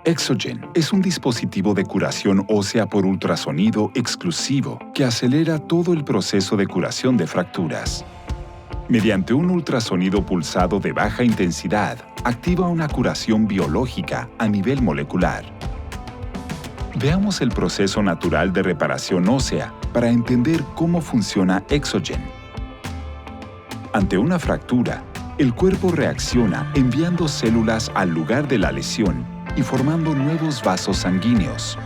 Exogen es un dispositivo de curación ósea por ultrasonido exclusivo que acelera todo el proceso de curación de fracturas. Mediante un ultrasonido pulsado de baja intensidad, activa una curación biológica a nivel molecular. Veamos el proceso natural de reparación ósea para entender cómo funciona Exogen. Ante una fractura, el cuerpo reacciona enviando células al lugar de la lesión y formando nuevos vasos sanguíneos.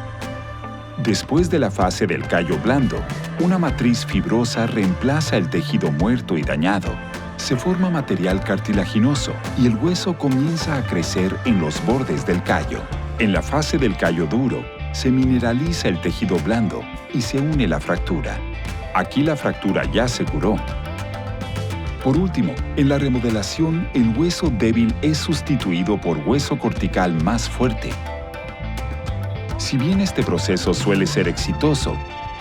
Después de la fase del callo blando, una matriz fibrosa reemplaza el tejido muerto y dañado. Se forma material cartilaginoso y el hueso comienza a crecer en los bordes del callo. En la fase del callo duro, se mineraliza el tejido blando y se une la fractura. Aquí la fractura ya se curó. Por último, en la remodelación, el hueso débil es sustituido por hueso cortical más fuerte. Si bien este proceso suele ser exitoso,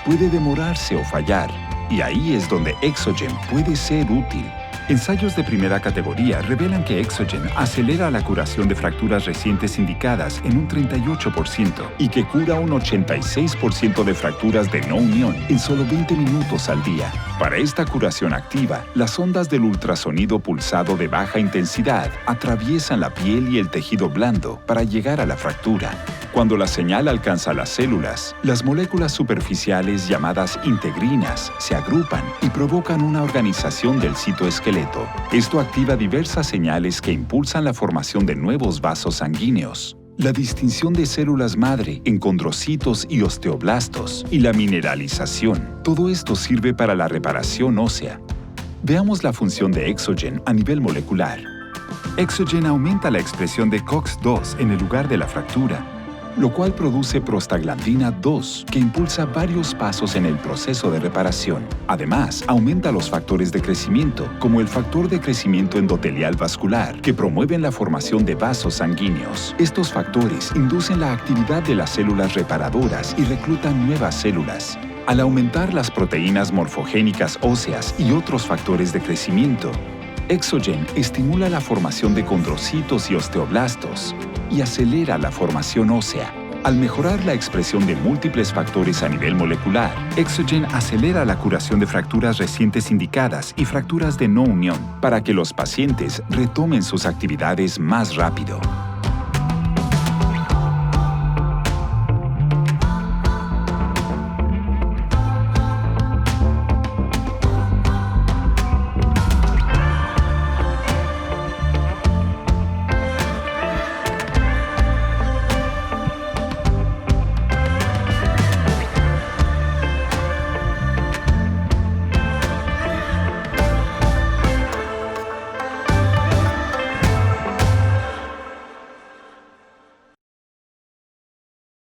puede demorarse o fallar, y ahí es donde Exogen puede ser útil. Ensayos de primera categoría revelan que Exogen acelera la curación de fracturas recientes indicadas en un 38% y que cura un 86% de fracturas de no unión en solo 20 minutos al día. Para esta curación activa, las ondas del ultrasonido pulsado de baja intensidad atraviesan la piel y el tejido blando para llegar a la fractura. Cuando la señal alcanza las células, las moléculas superficiales llamadas integrinas se agrupan y provocan una organización del citoesqueleto. Esto activa diversas señales que impulsan la formación de nuevos vasos sanguíneos, la distinción de células madre en condrocitos y osteoblastos y la mineralización. Todo esto sirve para la reparación ósea. Veamos la función de Exogen a nivel molecular. Exogen aumenta la expresión de COX-2 en el lugar de la fractura, lo cual produce prostaglandina 2, que impulsa varios pasos en el proceso de reparación. Además, aumenta los factores de crecimiento, como el factor de crecimiento endotelial vascular, que promueven la formación de vasos sanguíneos. Estos factores inducen la actividad de las células reparadoras y reclutan nuevas células. Al aumentar las proteínas morfogénicas óseas y otros factores de crecimiento, Exogen estimula la formación de condrocitos y osteoblastos y acelera la formación ósea. Al mejorar la expresión de múltiples factores a nivel molecular, Exogen acelera la curación de fracturas recientes indicadas y fracturas de no unión para que los pacientes retomen sus actividades más rápido.